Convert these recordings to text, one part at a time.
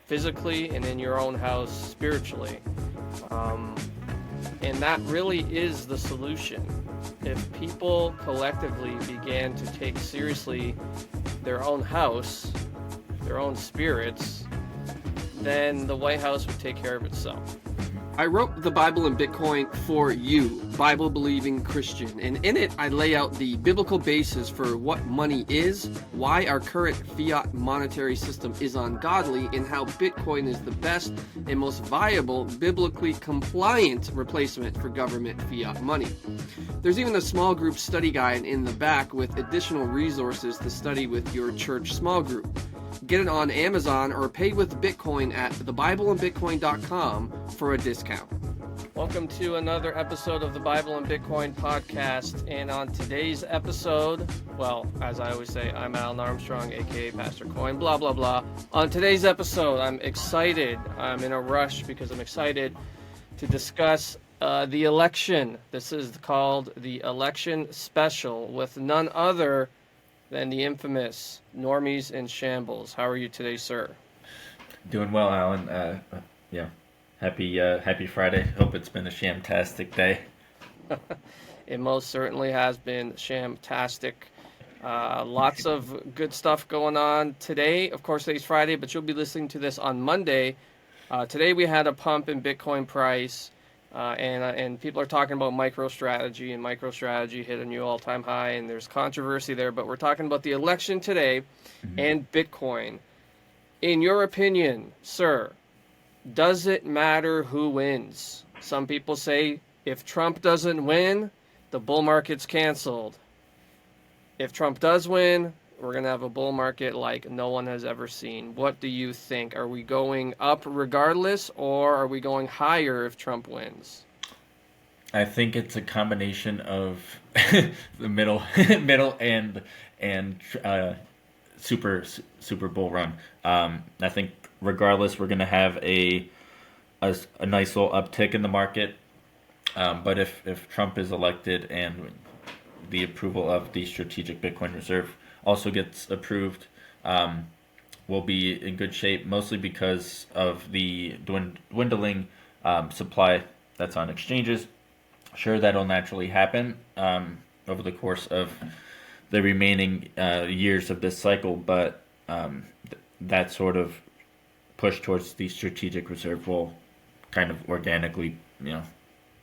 physically and in your own house spiritually. And that really is the solution. If people collectively began to take seriously their own house, their own spirits, then the White House would take care of itself. I wrote The Bible and Bitcoin for You, Bible-believing Christian, and in it I lay out the biblical basis for what money is, why our current fiat monetary system is ungodly, and how Bitcoin is the best and most viable, biblically compliant replacement for government fiat money. There's even a small group study guide in the back with additional resources to study with your church small group. Get it on Amazon or pay with Bitcoin at thebibleandbitcoin.com for a discount. Welcome to another episode of the Bible and Bitcoin podcast. And on today's episode, well, as I always say, I'm Alin Armstrong, aka Pastor Coin, blah, blah, blah. On today's episode, I'm excited. I'm in a rush because I'm excited to discuss the election. This is called the Election Special with none other than the infamous Normies and Shambles. How are you today, sir? Doing well, Alan. Happy Friday. Hope it's been a shamtastic day. It most certainly has been shamtastic. Lots of good stuff going on today. Of course, today's Friday, but you'll be listening to this on Monday. Today we had a pump in Bitcoin price. And people are talking about MicroStrategy, and MicroStrategy hit a new all-time high, and there's controversy there. But we're talking about the election today and Bitcoin. In your opinion, sir, does it matter who wins? Some people say if Trump doesn't win, the bull market's canceled. If Trump does win, we're going to have a bull market like no one has ever seen. What do you think? Are we going up regardless, or are we going higher if Trump wins? I think it's a combination of the middle and super bull run. I think regardless, we're going to have a nice little uptick in the market. But if Trump is elected and the approval of the strategic Bitcoin reserve also gets approved, we'll be in good shape, mostly because of the dwindling supply that's on exchanges. Sure, that'll naturally happen over the course of the remaining years of this cycle, but that sort of push towards the strategic reserve will kind of organically,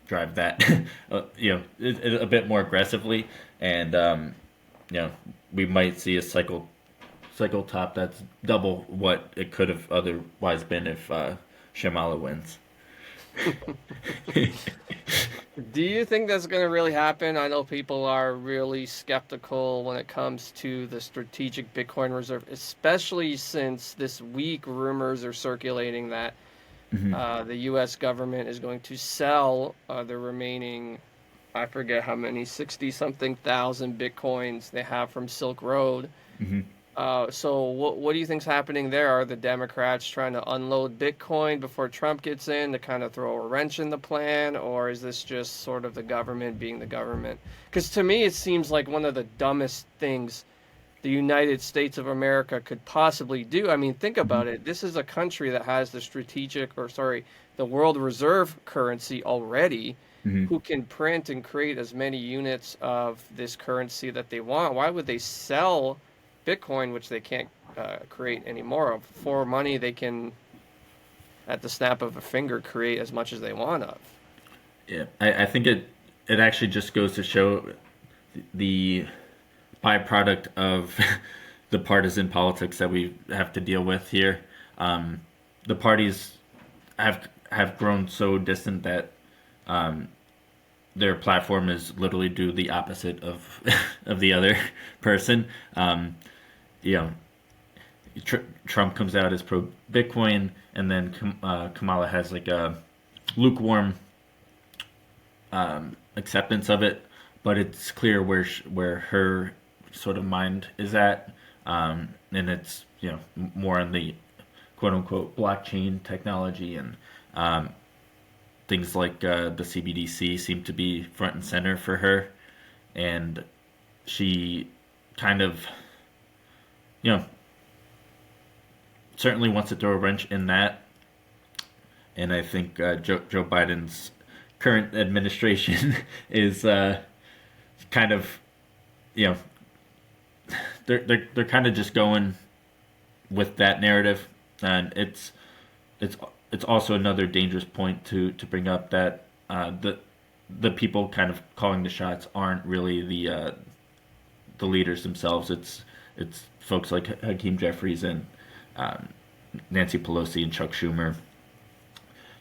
drive that, a bit more aggressively, and we might see a cycle top that's double what it could have otherwise been if Shamala wins. Do you think that's going to really happen? I know people are really skeptical when it comes to the strategic Bitcoin reserve, especially since this week rumors are circulating that the U.S. government is going to sell the remaining, I forget how many, 60-something thousand Bitcoins they have from Silk Road. So what do you think's happening there? Are the Democrats trying to unload Bitcoin before Trump gets in to kind of throw a wrench in the plan? Or is this just sort of the government being the government? Because to me, it seems like one of the dumbest things the United States of America could possibly do. I mean, think about it. This is a country that has the world reserve currency already, who can print and create as many units of this currency that they want. Why would they sell Bitcoin, which they can't create any more of? For money, they can, at the snap of a finger, create as much as they want of. Yeah, I think it actually just goes to show the byproduct of the partisan politics that we have to deal with here. The parties have grown so distant that their platform is literally do the opposite of the other person. Trump comes out as pro Bitcoin, and then Kamala has like a lukewarm acceptance of it. But it's clear where her sort of mind is at, and it's more on the quote unquote blockchain technology, and things like the CBDC seem to be front and center for her, and she kind of certainly wants to throw a wrench in that, and I think Joe Biden's current administration is kind of, you know, they're kind of just going with that narrative, and it's it's also another dangerous point to bring up that the people kind of calling the shots aren't really the leaders themselves. It's folks like Hakeem Jeffries and Nancy Pelosi and Chuck Schumer.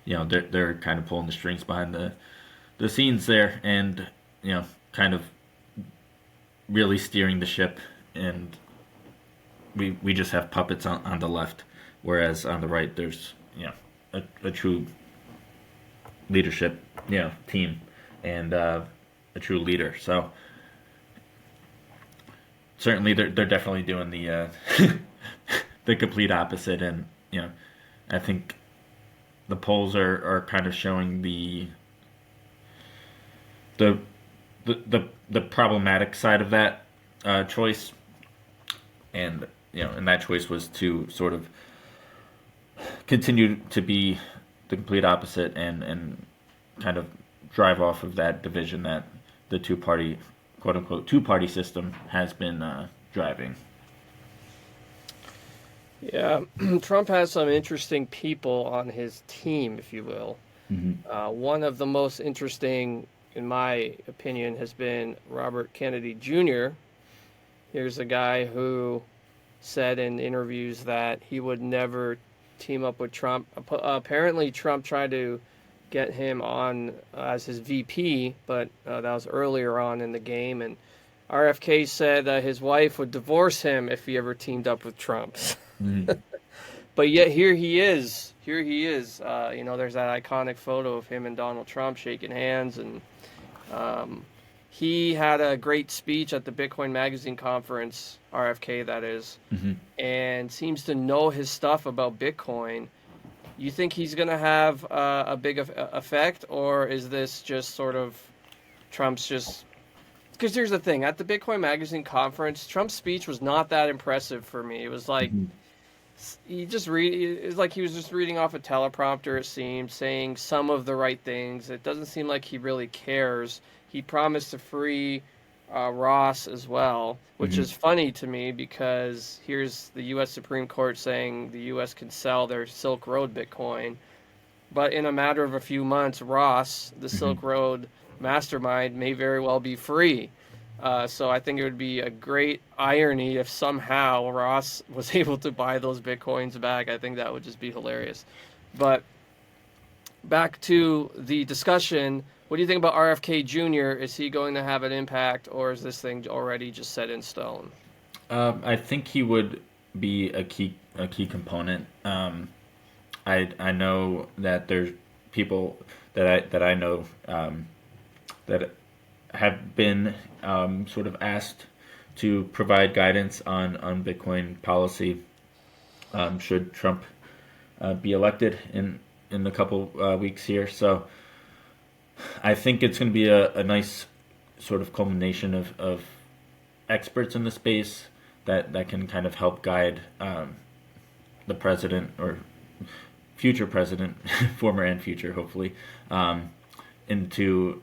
You know, they're kind of pulling the strings behind the scenes there, and you know, kind of really steering the ship. And we just have puppets on the left, whereas on the right there's, you know, a true leadership, you know, team, and a true leader. So certainly they're definitely doing the the complete opposite. And you know, I think the polls are kind of showing the problematic side of that choice. And you know, and that choice was to sort of continue to be the complete opposite, and kind of drive off of that division that the two-party, quote unquote, two-party system has been driving. Yeah, Trump has some interesting people on his team, if you will. One of the most interesting, in my opinion, has been Robert Kennedy Jr. Here's a guy who said in interviews that he would never team up with Trump. Apparently, Trump tried to get him on as his VP, but that was earlier on in the game. And RFK said his wife would divorce him if he ever teamed up with Trump. But yet here he is. Here he is. You know, there's that iconic photo of him and Donald Trump shaking hands, and he had a great speech at the Bitcoin Magazine conference, RFK that is, and seems to know his stuff about Bitcoin. You think he's going to have a big effect, or is this just sort of Trump's just... Because here's the thing, at the Bitcoin Magazine conference, Trump's speech was not that impressive for me. It was like, it's like he was just reading off a teleprompter, it seemed, saying some of the right things. It doesn't seem like he really cares. He promised to free Ross as well, which is funny to me because here's the U.S. Supreme Court saying the U.S. can sell their Silk Road Bitcoin. But in a matter of a few months, Ross, the Silk Road mastermind, may very well be free. So I think it would be a great irony if somehow Ross was able to buy those Bitcoins back. I think that would just be hilarious. But back to the discussion, what do you think about RFK Jr.? Is he going to have an impact, or is this thing already just set in stone? I think he would be a key component. I know that there's people that I know that have been sort of asked to provide guidance on Bitcoin policy should Trump be elected in a couple weeks here. So I think it's going to be a nice sort of culmination of experts in the space that can kind of help guide the president or future president, former and future, hopefully, into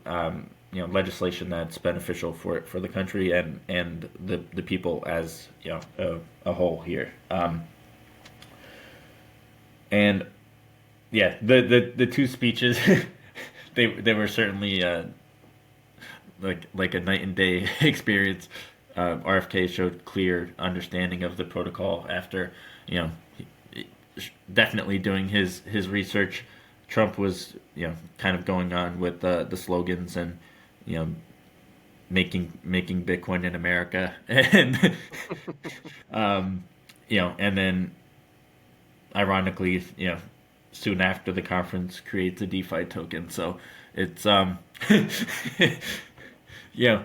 you know, legislation that's beneficial for the country and the people as, you know, a whole here. And yeah, the two speeches they were certainly like a night and day experience. RFK showed clear understanding of the protocol after, you know, definitely doing his research. Trump was, you know, kind of going on with the slogans and, you know, making Bitcoin in America, and you know, and then ironically, you know, soon after the conference creates a DeFi token. So it's yeah,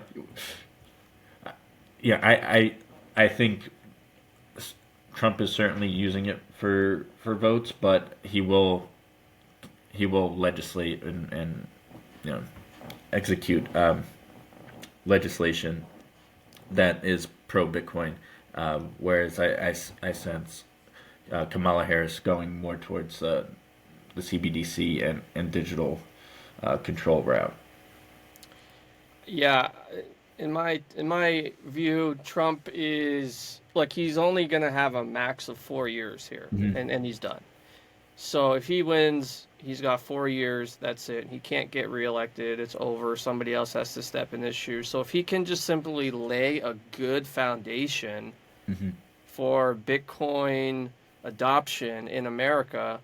I think Trump is certainly using it for votes, but he will legislate and you know, execute legislation that is pro Bitcoin, whereas I sense Kamala Harris going more towards the CBDC and digital control route. Yeah, in my view, Trump is like he's only going to have a max of 4 years here, Mhm. and he's done. So if he wins, he's got 4 years. That's it. He can't get reelected. It's over. Somebody else has to step in his shoes. So if he can just simply lay a good foundation Hmm. for Bitcoin adoption in America,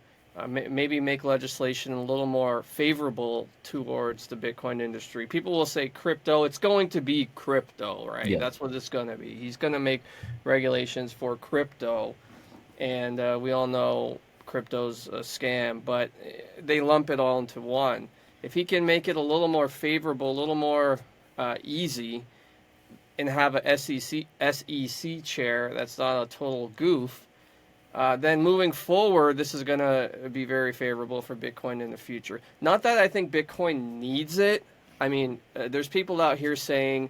maybe make legislation a little more favorable towards the Bitcoin industry. People will say crypto. It's going to be crypto, right? Yeah. That's what it's going to be. He's going to make regulations for crypto, and we all know crypto's a scam, but they lump it all into one. If he can make it a little more favorable, a little more easy, and have a SEC chair that's not a total goof, then moving forward, this is going to be very favorable for Bitcoin in the future. Not that I think Bitcoin needs it. I mean, there's people out here saying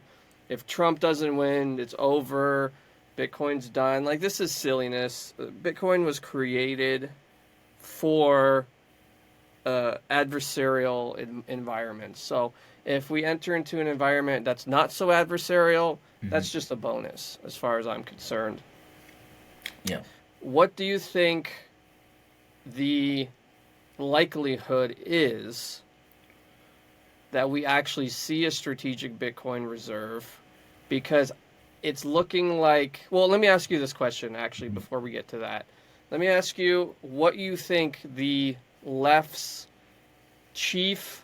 if Trump doesn't win, it's over, Bitcoin's done. Like, this is silliness. Bitcoin was created for adversarial environments. So if we enter into an environment that's not so adversarial, that's just a bonus as far as I'm concerned. Yeah. What do you think the likelihood is that we actually see a strategic Bitcoin reserve? Because it's looking like, well, let me ask you this question actually before we get to that. Let me ask you what you think the left's chief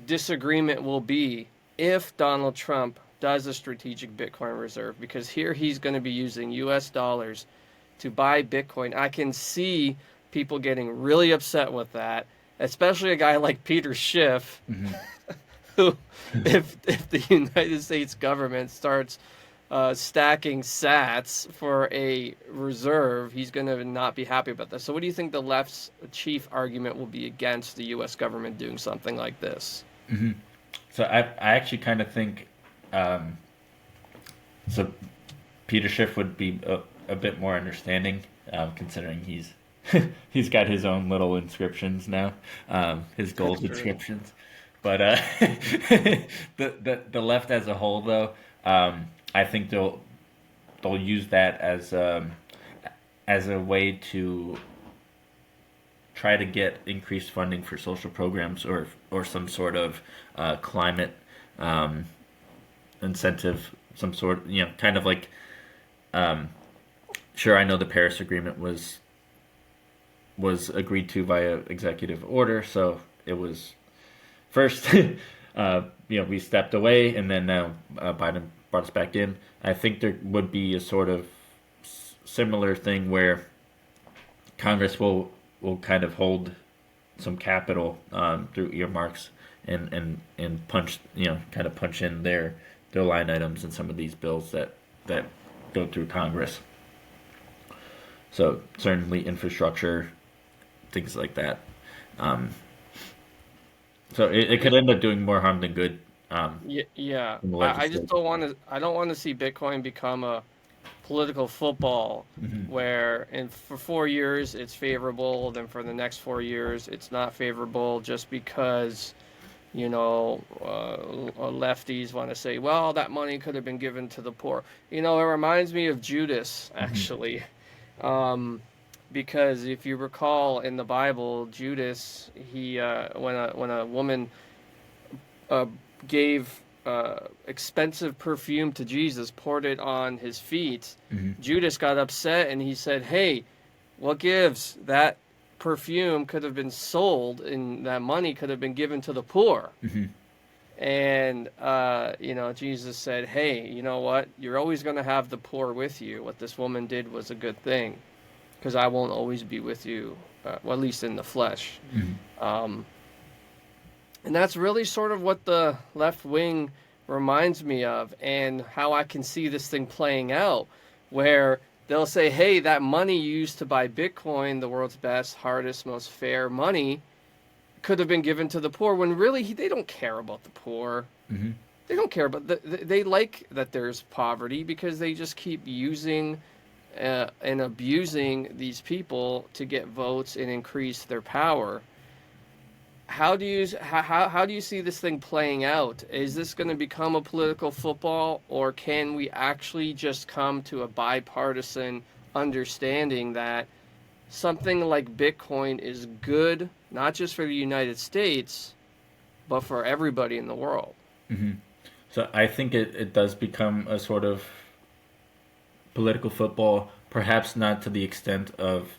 disagreement will be if Donald Trump does a strategic Bitcoin reserve, because here he's going to be using US dollars to buy Bitcoin. I can see people getting really upset with that, especially a guy like Peter Schiff, who, if the United States government starts stacking sats for a reserve, he's going to not be happy about that. So what do you think the left's chief argument will be against the U.S. government doing something like this? So I actually kind of think so Peter Schiff would be a bit more understanding, considering he's got his own little inscriptions now, his gold inscriptions. But the left as a whole, though, I think they'll use that as a way to try to get increased funding for social programs or some sort of climate incentive, some sort, kind of like. Sure, I know the Paris Agreement was agreed to via executive order, so it was first, we stepped away, and then now Biden brought us back in. I think there would be a sort of similar thing where Congress will kind of hold some capital through earmarks and punch, kind of punch in their line items in some of these bills that go through Congress. So certainly infrastructure, things like that. So it could end up doing more harm than good. Yeah. In the I just legislature. don't want to. I don't want to see Bitcoin become a political football where for 4 years it's favorable, then for the next 4 years it's not favorable, just because lefties want to say, well, that money could have been given to the poor. It reminds me of Judas, actually. Because if you recall in the Bible, Judas, he when a woman gave expensive perfume to Jesus, poured it on his feet, Judas got upset and he said, hey, what gives? That perfume could have been sold and that money could have been given to the poor. And Jesus said, hey, you know what, you're always going to have the poor with you. What this woman did was a good thing, because I won't always be with you, well, at least in the flesh. And that's really sort of what the left wing reminds me of, and how I can see this thing playing out, where they'll say, hey, that money you used to buy Bitcoin, the world's best, hardest, most fair money, could have been given to the poor, when really they don't care about the poor. They don't care about they like that there's poverty, because they just keep using and abusing these people to get votes and increase their power. How do you see this thing playing out? Is this going to become a political football, or can we actually just come to a bipartisan understanding that something like Bitcoin is good, not just for the United States, but for everybody in the world? Hmm. So I think it does become a sort of political football, perhaps not to the extent of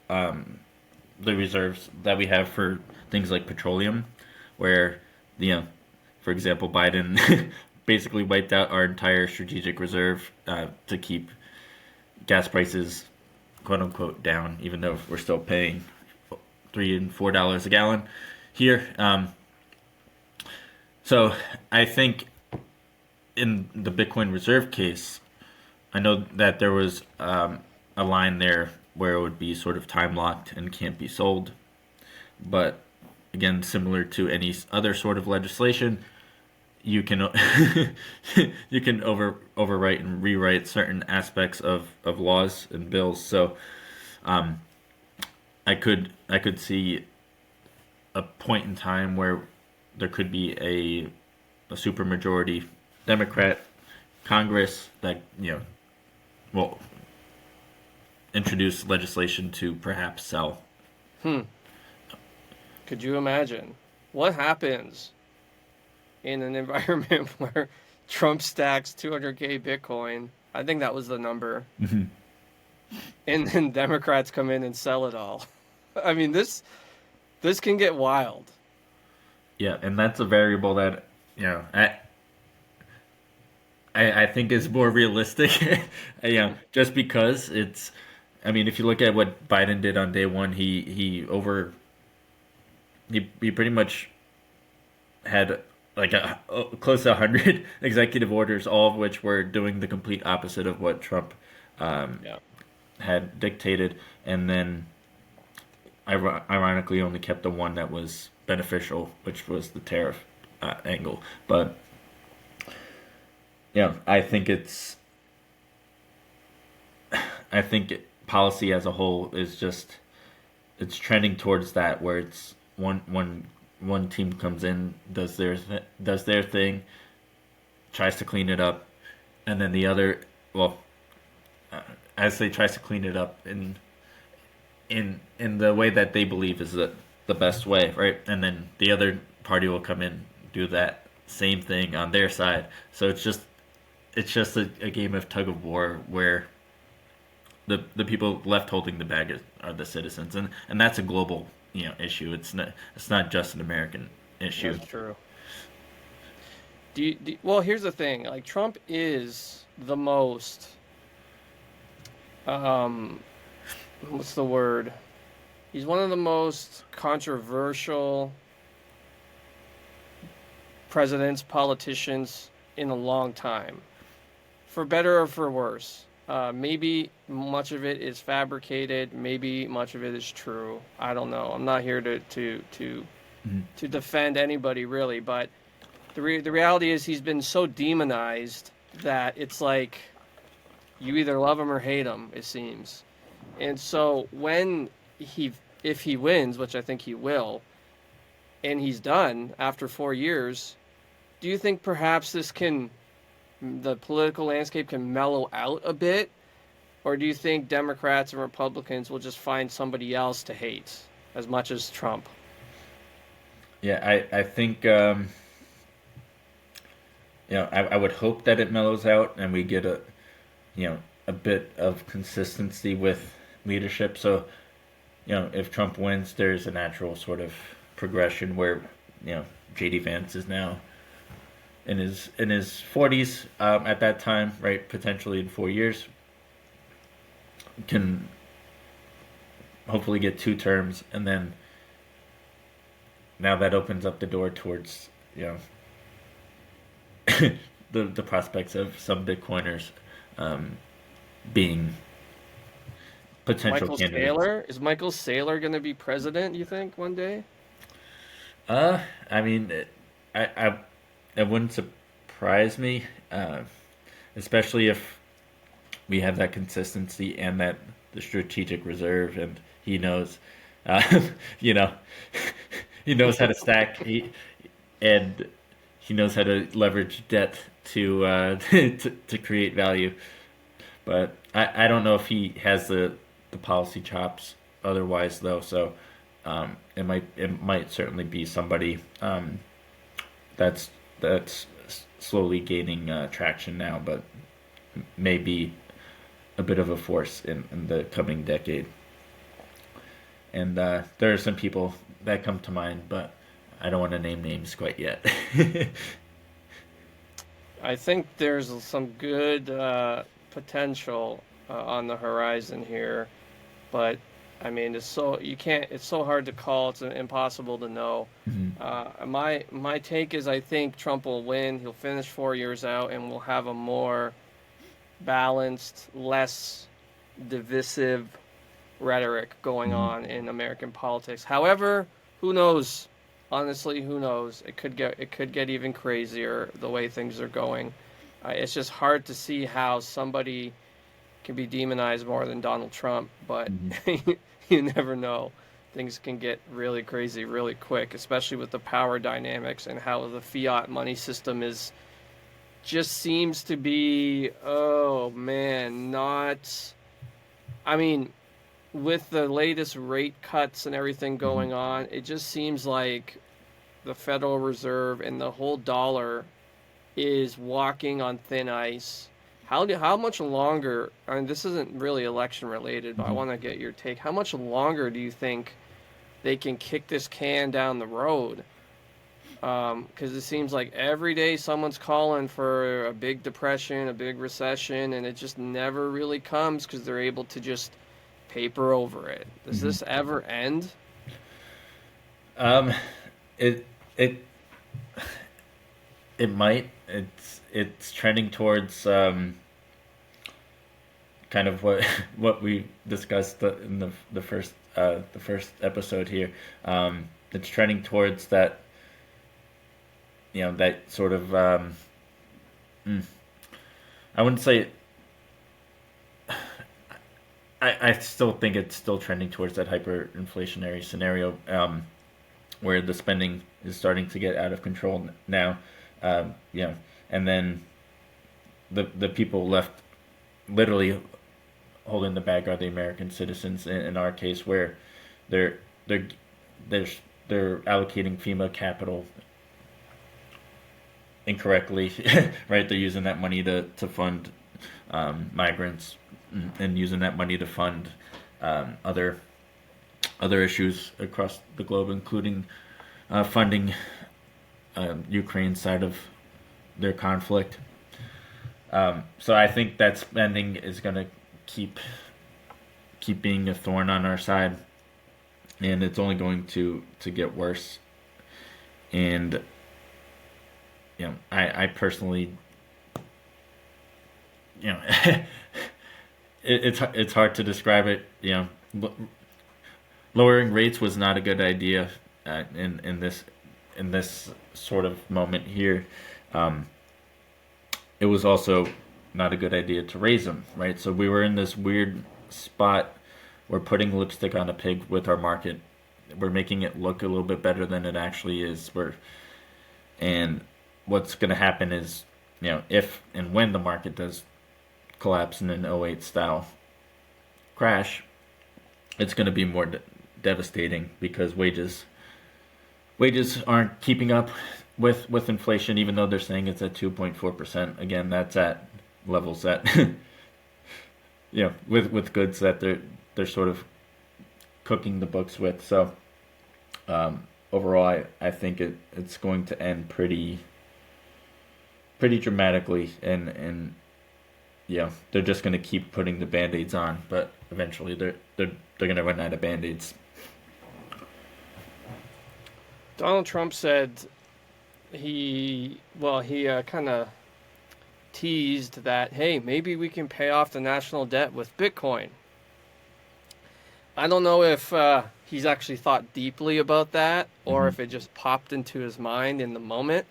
um, the reserves that we have for things like petroleum, where, you know, for example, Biden basically wiped out our entire strategic reserve to keep gas prices, quote unquote, down, even though we're still paying $3 and $4 a gallon here. So I think in the Bitcoin reserve case, I know that there was a line there where it would be sort of time locked and can't be sold. But again, similar to any other sort of legislation, you can you can overwrite and rewrite certain aspects of laws and bills. So um, I could see a point in time where there could be a supermajority Democrat Congress that, you know, will introduce legislation to perhaps sell. Hmm. Could you imagine what happens in an environment where Trump stacks 200K Bitcoin? I think that was the number. Mm-hmm. And then Democrats come in and sell it all. I mean, this can get wild. Yeah, and that's a variable that, you know, I think is more realistic. You know, just because it's, I mean, if you look at what Biden did on day one, he pretty much had like close to 100 executive orders, all of which were doing the complete opposite of what Trump Yeah. had dictated, and then ironically only kept the one that was beneficial, which was the tariff angle. But yeah, I think policy as a whole is just, it's trending towards that, where it's one team comes in, does their thing, tries to clean it up, and then the other, well, as they tries to clean it up in the way that they believe is the best way, right? And then the other party will come in, do that same thing on their side. So it's just a game of tug of war where the people left holding the bag are the citizens, and that's a global, you know, issue. It's not just an American issue. That's true. Well, here's the thing. Like, Trump is the most, um, what's the word? He's one of the most controversial presidents, politicians in a long time, for better or for worse. Maybe much of it is fabricated. Maybe much of it is true. I don't know. I'm not here Mhm. to defend anybody really, but the reality is he's been so demonized that it's like you either love him or hate him, it seems. And so if he wins, which I think he will, and he's done after 4 years, do you think perhaps the political landscape can mellow out a bit? Or do you think Democrats and Republicans will just find somebody else to hate as much as Trump? Yeah, I think you know, I would hope that it mellows out and we get a bit of consistency with leadership. So, you know, if Trump wins, there's a natural sort of progression where, you know, JD Vance is now in his 40s at that time, right? Potentially in 4 years, can hopefully get 2 terms, and then now that opens up the door towards, you know, the prospects of some Bitcoiners being potential Michael candidates. Saylor? Is Michael Saylor going to be president, you think, one day? I mean, it wouldn't surprise me, especially if we have that consistency and that the strategic reserve, and he knows, you know, he knows how to stack, and he knows how to leverage debt to to create value. But I don't know if he has the policy chops otherwise though. So it might certainly be somebody that's slowly gaining traction now, but maybe a bit of a force in the coming decade. And there are some people that come to mind, but I don't want to name names quite yet. I think there's some good potential on the horizon here, but I mean, it's so you can't. It's so hard to call. It's impossible to know. Mhm. My take is I think Trump will win. He'll finish 4 years out, and we'll have a more balanced, less divisive rhetoric going Mhm. on in American politics. However, who knows? Honestly, who knows? It could get even crazier the way things are going. It's just hard to see how somebody can be demonized more than Donald Trump, but Mhm. you never know. Things can get really crazy really quick, especially with the power dynamics and how the fiat money system is just seems to be, oh man, not. I mean, with the latest rate cuts and everything Mhm. going on, it just seems like the Federal Reserve and the whole dollar is walking on thin ice. How much longer? I mean, this isn't really election related, but I Mhm. want to get your take. How much longer do you think they can kick this can down the road? Because it seems like every day someone's calling for a big depression, a big recession, and it just never really comes because they're able to just paper over it. Does Mhm. this ever end? Um, it it it might. It's trending towards kind of what what we discussed in the first episode here. It's trending towards that, that sort of mm, I wouldn't say. I still think it's still trending towards that hyperinflationary scenario, where the spending is starting to get out of control now. Yeah, and then the people left literally holding the bag are the American citizens in our case, where they're they're they're they're allocating FEMA capital incorrectly, right? They're using that money to fund migrants, and using that money to fund other issues across the globe, including funding Ukraine's side of their conflict. So I think that spending is going to keep being a thorn on our side, and it's only going to get worse. And I personally, it, it's hard to describe it. Lowering rates was not a good idea in this sort of moment here. Um, it was also not a good idea to raise them, right? So we were in this weird spot. We're putting lipstick on a pig with our market. We're making it look a little bit better than it actually is. And what's going to happen is, if and when the market does collapse in an '08 style crash, it's going to be more devastating, because wages aren't keeping up with inflation, even though they're saying it's at 2.4%. Again, that's at levels that with goods that they're sort of cooking the books with. So overall, I think it's going to end pretty dramatically, and they're just going to keep putting the band-aids on, but eventually they're going to run out of band-aids. Donald Trump said he kind of teased that, hey, maybe we can pay off the national debt with Bitcoin. I don't know if he's actually thought deeply about that, or Hmm. if it just popped into his mind in the moment.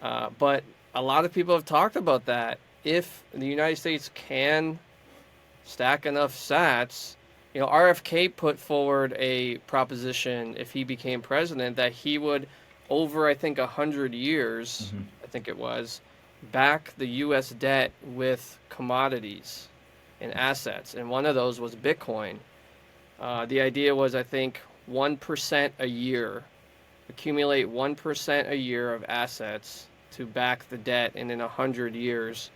But a lot of people have talked about that. If the United States can stack enough sats. RFK put forward a proposition if he became president that he would, over I think 100 years, I think it was, back the U.S. debt with commodities and assets, and one of those was Bitcoin. The idea was, I think, 1% a year, accumulate 1% a year of assets to back the debt, and in 100 years,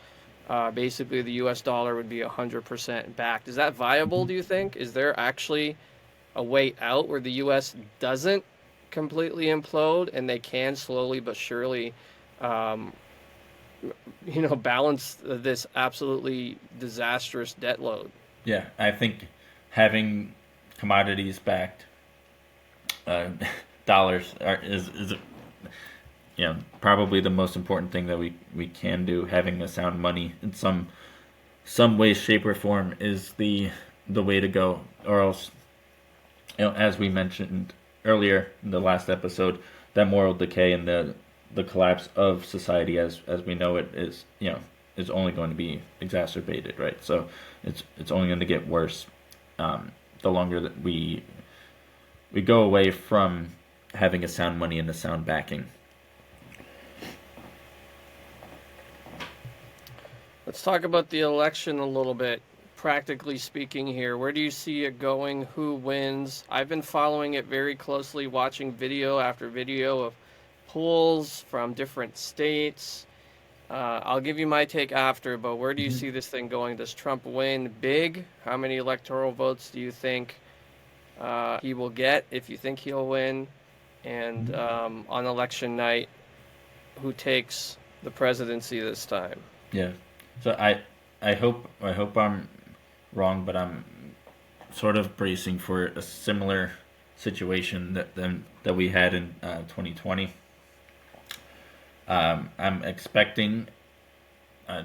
basically the U.S. dollar would be 100% backed. Is that viable, do you think? Is there actually a way out where the U.S. doesn't completely implode and they can slowly but surely, balance this absolutely disastrous debt load? Yeah, I think having commodities backed dollars is probably the most important thing that we can do. Having the sound money in some way, shape, or form is the way to go. Or else, as we mentioned earlier in the last episode, that moral decay and the collapse of society as we know it is only going to be exacerbated, right? So it's only going to get worse the longer that we go away from having a sound money and a sound backing. Let's talk about the election a little bit. Practically speaking here, where do you see it going? Who wins? I've been following it very closely, watching video after video of polls from different states. I'll give you my take after, but where do you see this thing going? Does Trump win big? How many electoral votes do you think he will get, if you think he'll win? And on election night, who takes the presidency this time? Yeah. So I hope I'm wrong, but I'm sort of bracing for a similar situation that we had in 2020. I'm expecting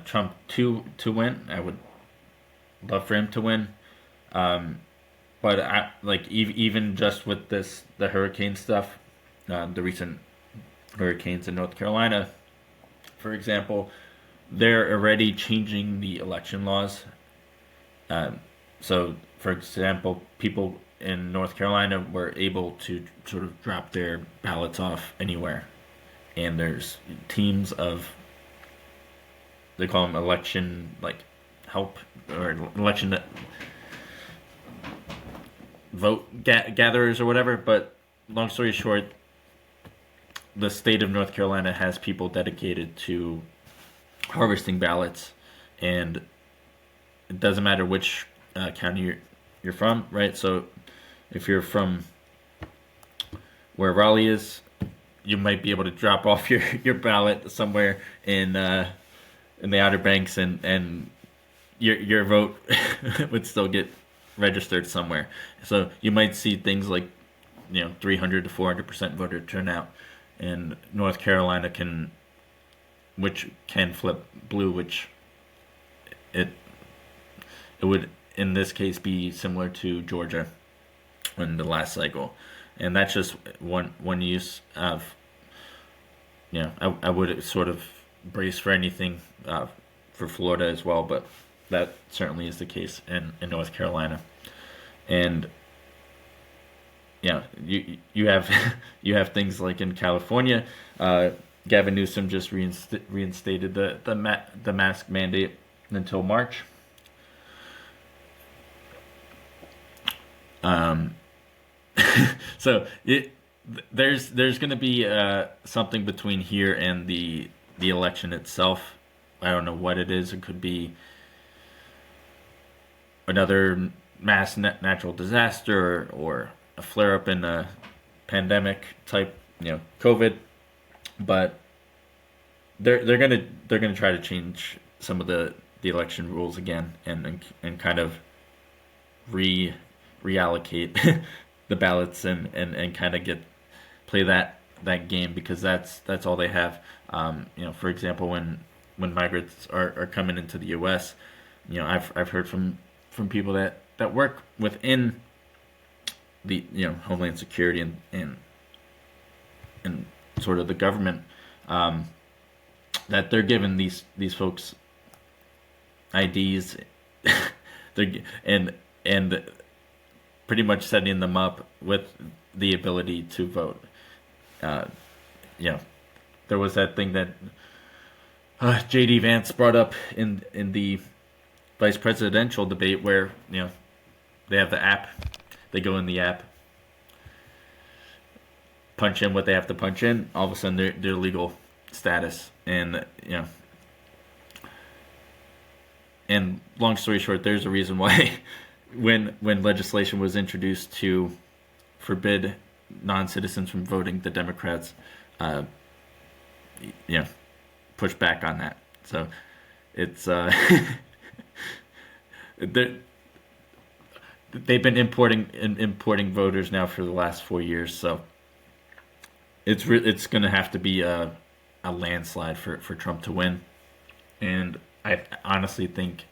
Trump to win. I would love for him to win, but even just with the hurricane stuff, the recent hurricanes in North Carolina, for example. They're already changing the election laws. So, for example, people in North Carolina were able to sort of drop their ballots off anywhere. And there's teams of, they call them election, help, or election vote gatherers or whatever. But long story short, the state of North Carolina has people dedicated to harvesting ballots, and it doesn't matter which county you're from, right? So if you're from where Raleigh is, you might be able to drop off your ballot somewhere in the Outer Banks, and your vote would still get registered somewhere. So you might see things like 300 to 400% voter turnout, and North Carolina can flip blue, which it would in this case be similar to Georgia in the last cycle, and that's just one use of I would sort of brace for anything for Florida as well, but that certainly is the case in North Carolina, and you have you have things like in California. Gavin Newsom just reinstated the mask mandate until March. So there's going to be something between here and the election itself. I don't know what it is. It could be another mass natural disaster or a flare up in a pandemic type, COVID. But they're gonna try to change some of the election rules again and kind of reallocate the ballots and kind of play that game, because that's all they have. For example, when migrants are coming into the U.S., I've heard from people that work within the Homeland Security and sort of the government, that they're giving these folks IDs And pretty much setting them up with the ability to vote. Uh, you know, there was that thing that J.D. Vance brought up in the vice presidential debate where they have the app, they go in the app, punch in what they have to punch in, all of a sudden their legal status, and long story short, there's a reason why when legislation was introduced to forbid non-citizens from voting, the Democrats push back on that. So it's they've been importing voters now for the last 4 years. So it's going to have to be a landslide for Trump to win, and I honestly think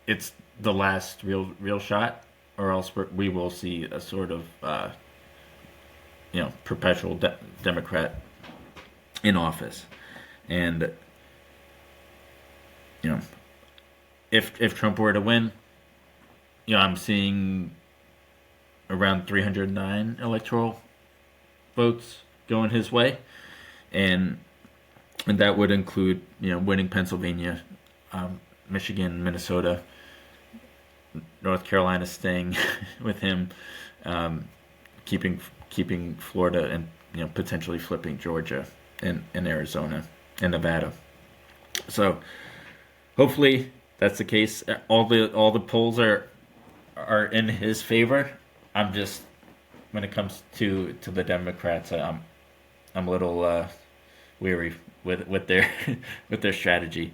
it's the last real shot, or else we will see a sort of perpetual Democrat in office. And if Trump were to win, I'm seeing around 309 electoral votes going his way, and that would include winning Pennsylvania, Michigan, Minnesota, North Carolina staying with him, keeping Florida, and potentially flipping Georgia and Arizona and Nevada. So hopefully that's the case. All the polls are in his favor. I'm just, when it comes to the Democrats, I'm a little weary with their with their strategy.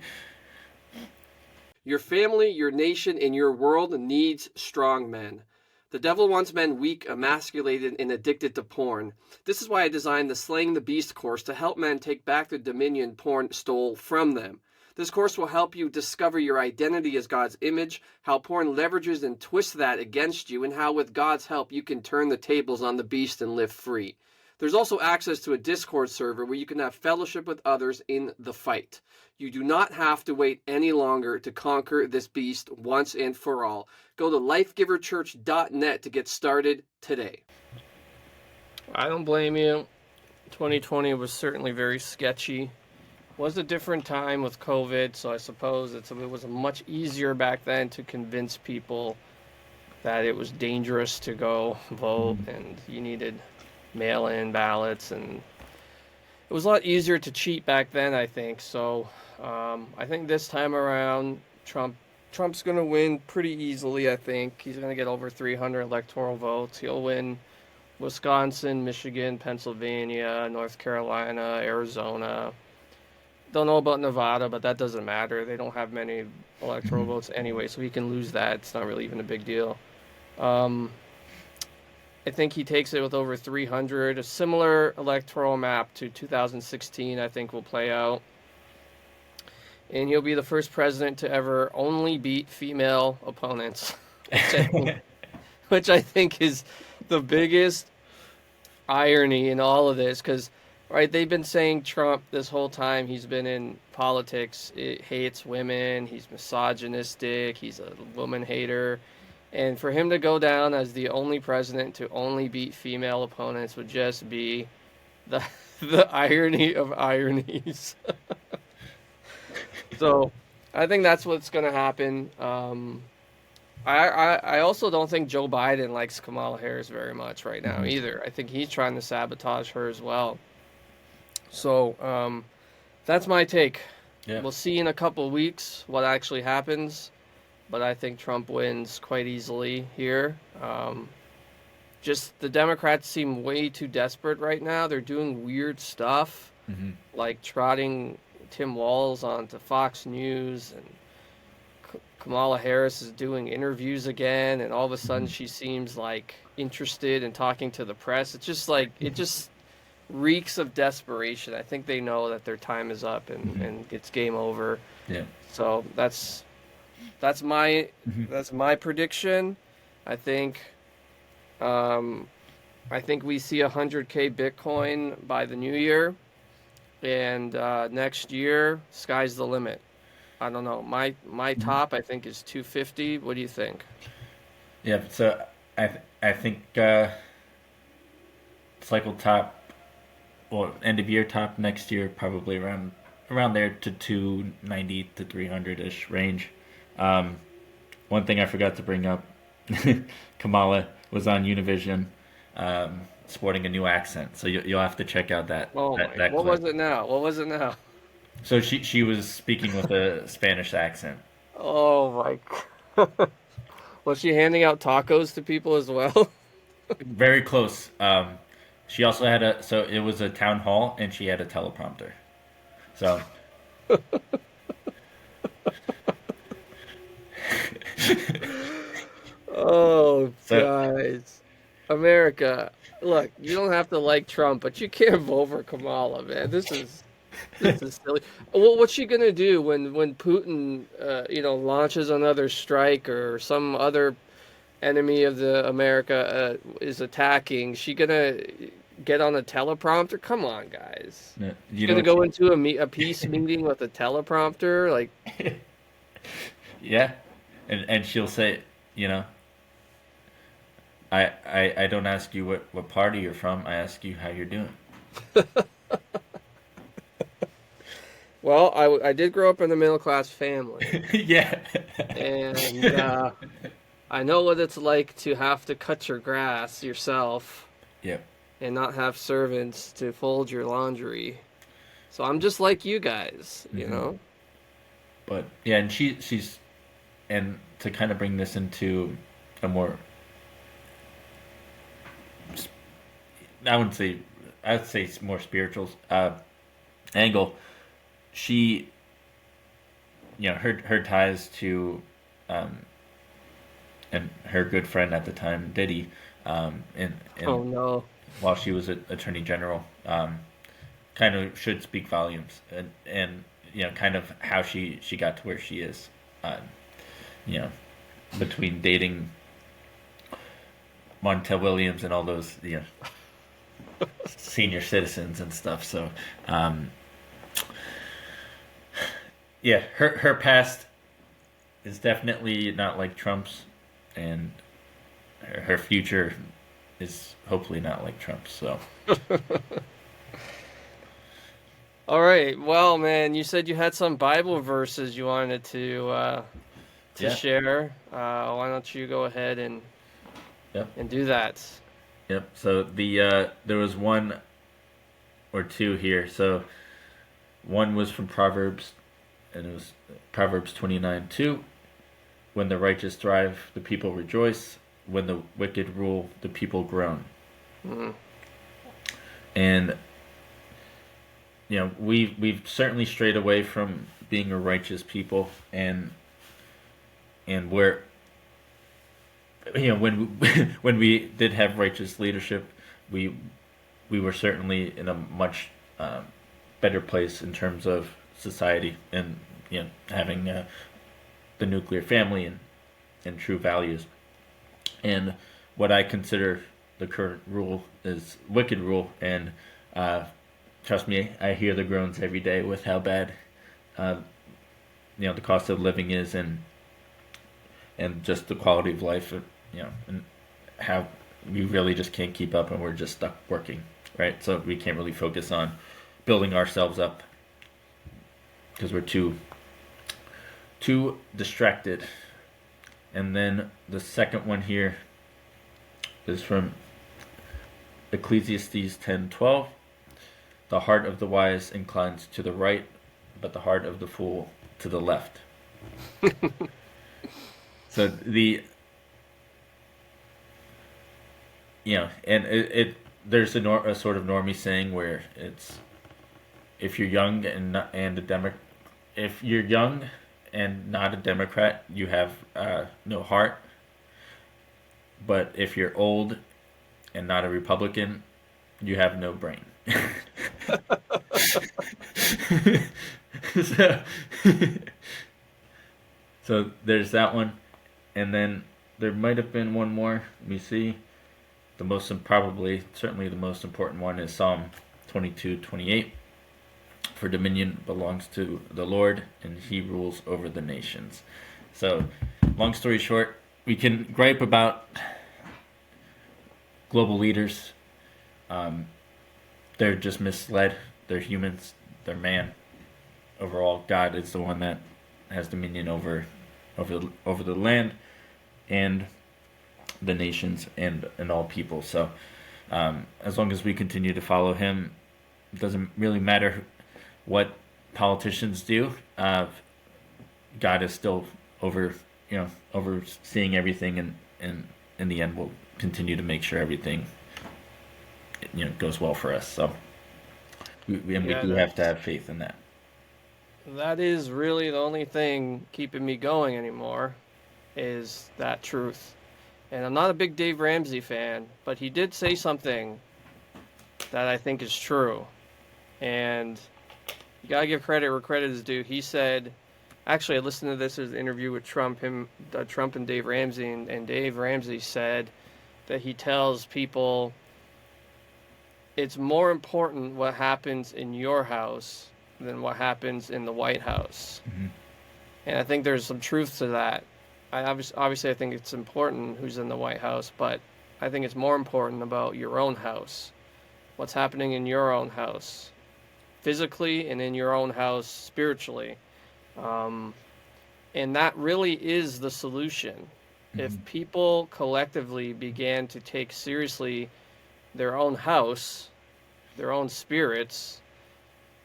Your family, your nation, and your world needs strong men. The devil wants men weak, emasculated, and addicted to porn. This is why I designed the Slaying the Beast course to help men take back the dominion porn stole from them. This course will help you discover your identity as God's image, how porn leverages and twists that against you, and how with God's help you can turn the tables on the beast and live free. There's also access to a Discord server where you can have fellowship with others in the fight. You do not have to wait any longer to conquer this beast once and for all. Go to lifegiverchurch.net to get started today. I don't blame you. 2020 was certainly very sketchy. Was a different time with COVID, so I suppose it was much easier back then to convince people that it was dangerous to go vote and you needed mail-in ballots, and it was a lot easier to cheat back then, I think. So I think this time around Trump's going to win pretty easily. I think he's going to get over 300 electoral votes. He'll win Wisconsin, Michigan, Pennsylvania, North Carolina, Arizona. Don't know about Nevada, but that doesn't matter. They don't have many electoral votes anyway, so he can lose that. It's not really even a big deal. I think he takes it with over 300. A similar electoral map to 2016, I think, will play out. And he'll be the first president to ever only beat female opponents, which I think is the biggest irony in all of this, because right, they've been saying Trump this whole time he's been in politics, it hates women, he's misogynistic, he's a woman hater. And for him to go down as the only president to only beat female opponents would just be the irony of ironies. So I think that's what's going to happen. I also don't think Joe Biden likes Kamala Harris very much right now either. I think he's trying to sabotage her as well. So that's my take. Yeah. We'll see in a couple of weeks what actually happens. But I think Trump wins quite easily here. Just the Democrats seem way too desperate right now. They're doing weird stuff, like trotting Tim Walz onto Fox News, and Kamala Harris is doing interviews again, and all of a sudden she seems like interested in talking to the press. It's just like, it just reeks of desperation. I think they know that their time is up and it's game over. Yeah. So that's my prediction. I think we see 100K Bitcoin by the new year, and next year, sky's the limit. I don't know. My Mhm. top I think is 250. What do you think? Yeah, so I think cycle top or end of year top next year probably around there to 290 to 300 ish range. Um, One thing I forgot to bring up, Kamala was on Univision, sporting a new accent, so you'll have to check out Oh my, that what clip. was it now? What was it now? So she was speaking with a Spanish accent. Oh my. Was she handing out tacos to people as well? Very close. She also had so it was a town hall and she had a teleprompter. So Oh, so guys. America, look, you don't have to like Trump, but you can't vote for Kamala, man. This is silly. Well, what's she gonna do when Putin, launches another strike or some other enemy of the America is attacking? She gonna get on a teleprompter? Come on, guys. She's you know gonna what go into a peace meeting with a teleprompter? Like, yeah, and she'll say, you know, I don't ask you what party you're from. I ask you how you're doing. well, I did grow up in a middle class family, Yeah. and I know what it's like to have to cut your grass yourself Yep. and not have servants to fold your laundry. So I'm just like you guys, you Hmm. know? But yeah, and she's and to kind of bring this into a more I wouldn't say I'd say it's more spiritual angle. She, her ties to um, and her good friend at the time, Diddy, and Oh no. while she was attorney general, kind of should speak volumes, and kind of how she got to where she is, uh, you know, between dating Montel Williams and all those senior citizens and stuff. So, um, yeah, her past is definitely not like Trump's, and her future is hopefully not like Trump's. So, All right. Well, man, you said you had some Bible verses you wanted to yeah, share. Why don't you go ahead yep, and do that? yep. So there was one or two here. So one was from Proverbs, and it was Proverbs 29:2. When the righteous thrive, the people rejoice. When the wicked rule, the people groan. Mm. And we've certainly strayed away from being a righteous people, and where when when we did have righteous leadership, we we were certainly in a much better place in terms of society, and having the nuclear family and true values. And what I consider the current rule is wicked rule, and uh, trust me, I hear the groans every day with how bad uh, the cost of living is, and just the quality of life, and how we really just can't keep up, and we're just stuck working, right? So we can't really focus on building ourselves up because we're too distracted. And then the second one here is from Ecclesiastes 10:12. The heart of the wise inclines to the right, but the heart of the fool to the left. So and it there's a sort of normie saying where it's if you're young and a if you're young and not a Democrat, you have no heart. But if you're old and not a Republican, you have no brain. so, so there's that one, and then there might have been one more. Let me see. Probably certainly the most important one is Psalm 22:28. For dominion belongs to the Lord, and he rules over the nations. So, long story short, we can gripe about global leaders. They're just misled. They're humans. They're man. Overall, God is the one that has dominion over the land and the nations and all people. So, as long as we continue to follow Him, it doesn't really matter what politicians do. God is still overseeing everything, and in the end, will continue to make sure everything goes well for us. So, we do have to have faith in that. That is really the only thing keeping me going anymore, is that truth. And I'm not a big Dave Ramsey fan, but he did say something that I think is true. And you gotta give credit where credit is due. He said, actually, I listened to this as an interview with Trump and Dave Ramsey, and Dave Ramsey said that he tells people it's more important what happens in your house than what happens in the White House. Mm-hmm. And I think there's some truth to that. Obviously, I think it's important who's in the White House, but I think it's more important about your own house. What's happening in your own house, physically, and in your own house spiritually. And that really is the solution. Mm-hmm. If people collectively began to take seriously their own house, their own spirits,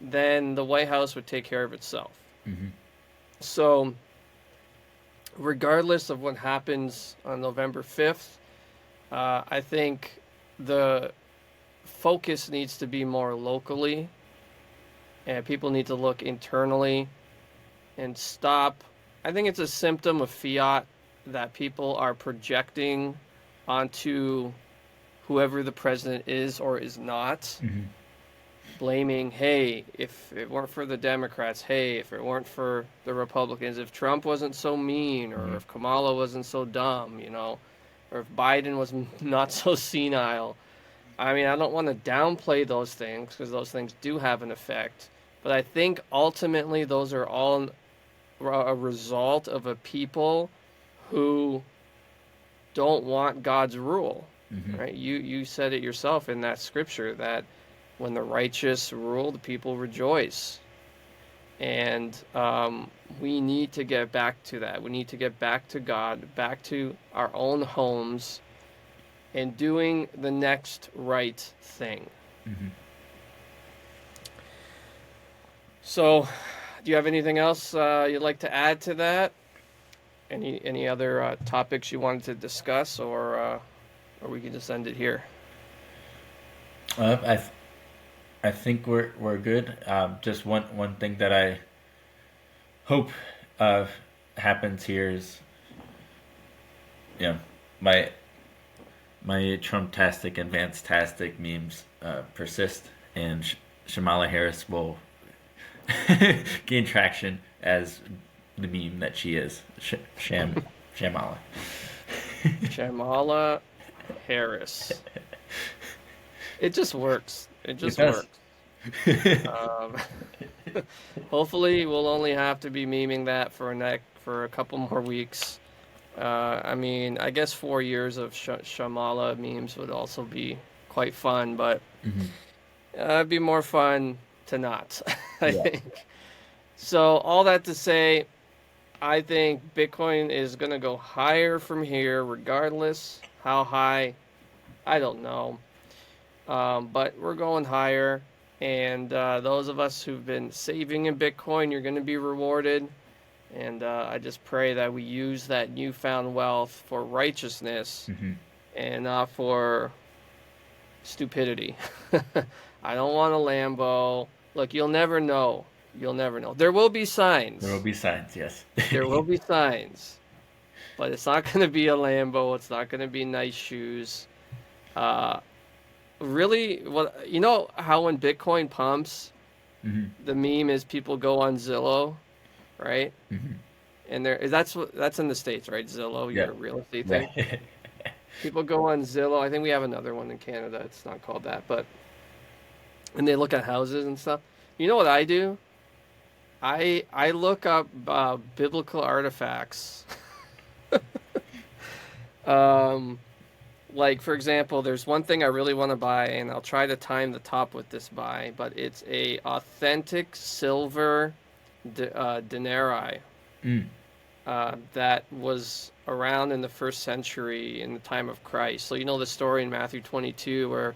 then the White House would take care of itself. Mm-hmm. So, regardless of what happens on November 5th, I think the focus needs to be more locally, and people need to look internally and stop. I think it's a symptom of fiat that people are projecting onto whoever the president is or is not. Mm-hmm. Blaming, hey, if it weren't for the Democrats, hey, if it weren't for the Republicans, if Trump wasn't so mean, or if Kamala wasn't so dumb, or if Biden was not so senile. I mean, I don't want to downplay those things, because those things do have an effect. But I think ultimately those are all a result of a people who don't want God's rule, mm-hmm. right? You said it yourself in that scripture that when the righteous rule, the people rejoice. And we need to get back to that. We need to get back to God, back to our own homes, and doing the next right thing. Mm-hmm. So, do you have anything else you'd like to add to that? Any other topics you wanted to discuss, or we can just end it here? I think we're good. Just one thing that I hope happens here is, my Trump-tastic and Vance-tastic memes persist, and Shamala Harris will gain traction as the meme that she is. Shamala. Shamala Harris. It just works. It just works. Hopefully, we'll only have to be memeing that for a couple more weeks. I mean, I guess 4 years of Shamala memes would also be quite fun, but mm-hmm. It'd be more fun to not, I think. So, all that to say, I think Bitcoin is going to go higher from here, regardless how high. I don't know. But we're going higher, and those of us who've been saving in Bitcoin, you're going to be rewarded. And I just pray that we use that newfound wealth for righteousness, mm-hmm. and not for stupidity. I don't want a Lambo. Look, you'll never know. You'll never know. There will be signs. There will be signs, yes. There will be signs. But it's not going to be a Lambo. It's not going to be nice shoes. Really, how when Bitcoin pumps, mm-hmm. the meme is people go on Zillow, right? Mm-hmm. And that's in the States, right? Zillow, your real estate thing. Right. People go on Zillow. I think we have another one in Canada. It's not called that, and they look at houses and stuff. You know what I do? I look up biblical artifacts. um, like for example, there's one thing I really want to buy, and I'll try to time the top with this buy, but it's a authentic silver denarii Mm. that was around in the first century in the time of Christ. So you know the story in Matthew 22 where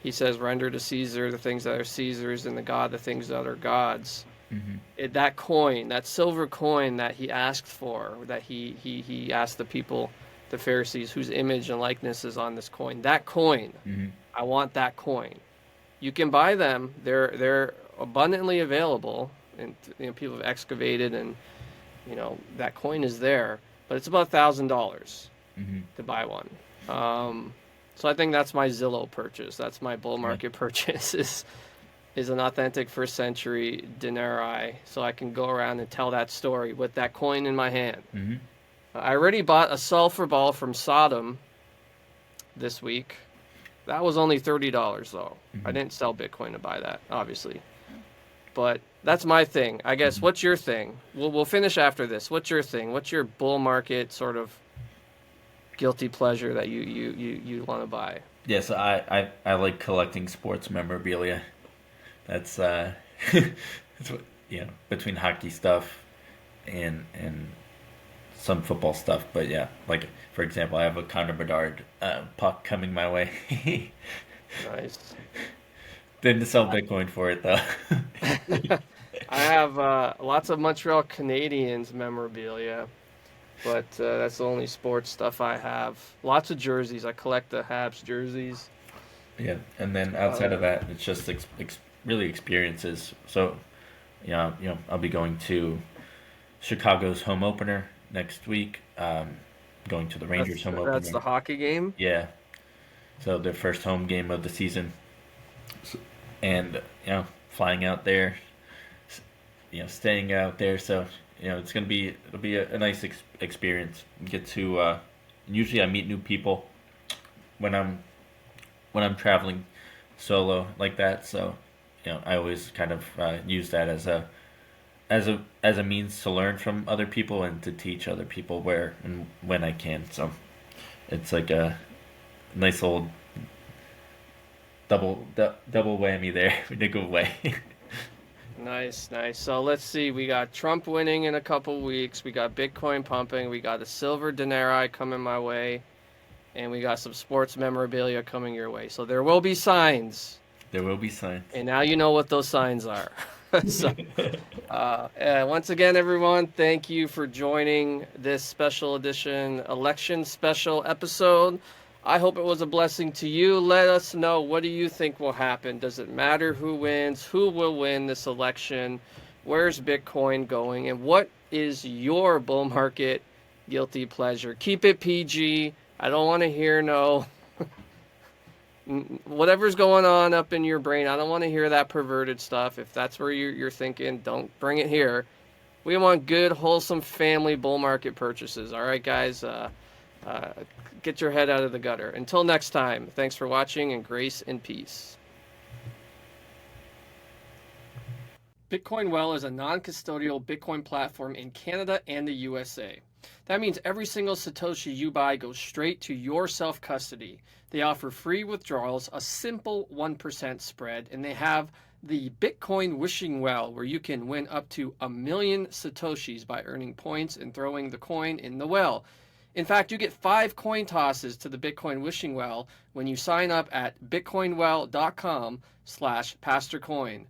he says, "Render to Caesar the things that are Caesar's, and to God the things that are God's." Mm-hmm. That coin, that silver coin that he asked for, that he asked the people, the Pharisees, whose image and likeness is on this coin. That coin, Mm-hmm. I want that coin. You can buy them; they're abundantly available, and people have excavated, and that coin is there. But it's about $1,000 Mm-hmm. to buy one. So I think that's my Zillow purchase. That's my bull Okay. market purchase. Is an authentic first century denarii, so I can go around and tell that story with that coin in my hand. Mm-hmm. I already bought a sulfur ball from Sodom this week. That was only $30 though. I didn't sell Bitcoin to buy that, obviously. But that's my thing. I guess. What's your thing? We'll finish after this. What's your thing? What's your bull market sort of guilty pleasure that you want to buy? Yes, I like collecting sports memorabilia. That's that's what, between hockey stuff and some football stuff. But yeah, like for example, I have a Connor Bedard puck coming my way. Nice. Didn't sell Bitcoin for it though. I have lots of Montreal Canadiens memorabilia, but that's the only sports stuff I have. Lots of jerseys. I collect the Habs jerseys. Yeah, and then outside of that, it's just really experiences. So, I'll be going to Chicago's home opener next week. Going to the Rangers home opener. That's the hockey game. Yeah. So their first home game of the season, and flying out there, staying out there. So it'll be a nice experience. Get to usually I meet new people when I'm traveling solo like that. So I always kind of use that as a means to learn from other people and to teach other people where and when I can. So it's like a nice old double whammy there in a good way. Nice, nice. So let's see. We got Trump winning in a couple weeks. We got Bitcoin pumping. We got a silver denarii coming my way. And we got some sports memorabilia coming your way. So there will be signs. There will be signs. And now you know what those signs are. So, once again, everyone, thank you for joining this special edition election special episode. I hope it was a blessing to you. Let us know, what do you think will happen? Does it matter who wins? Who will win this election? Where's Bitcoin going? And what is your bull market guilty pleasure? Keep it PG. I don't want to hear whatever's going on up in your brain. I don't want to hear that perverted stuff. If that's where you're thinking, don't bring it here. We want good, wholesome family bull market purchases. All right, guys, get your head out of the gutter. Until next time, thanks for watching, and grace and peace. Bitcoin Well is a non-custodial Bitcoin platform in Canada and the USA. That means every single Satoshi you buy goes straight to your self-custody. They offer free withdrawals, a simple 1% spread, and they have the Bitcoin Wishing Well, where you can win up to 1,000,000 Satoshis by earning points and throwing the coin in the well. In fact, you get 5 coin tosses to the Bitcoin Wishing Well when you sign up at bitcoinwell.com/pastorcoin.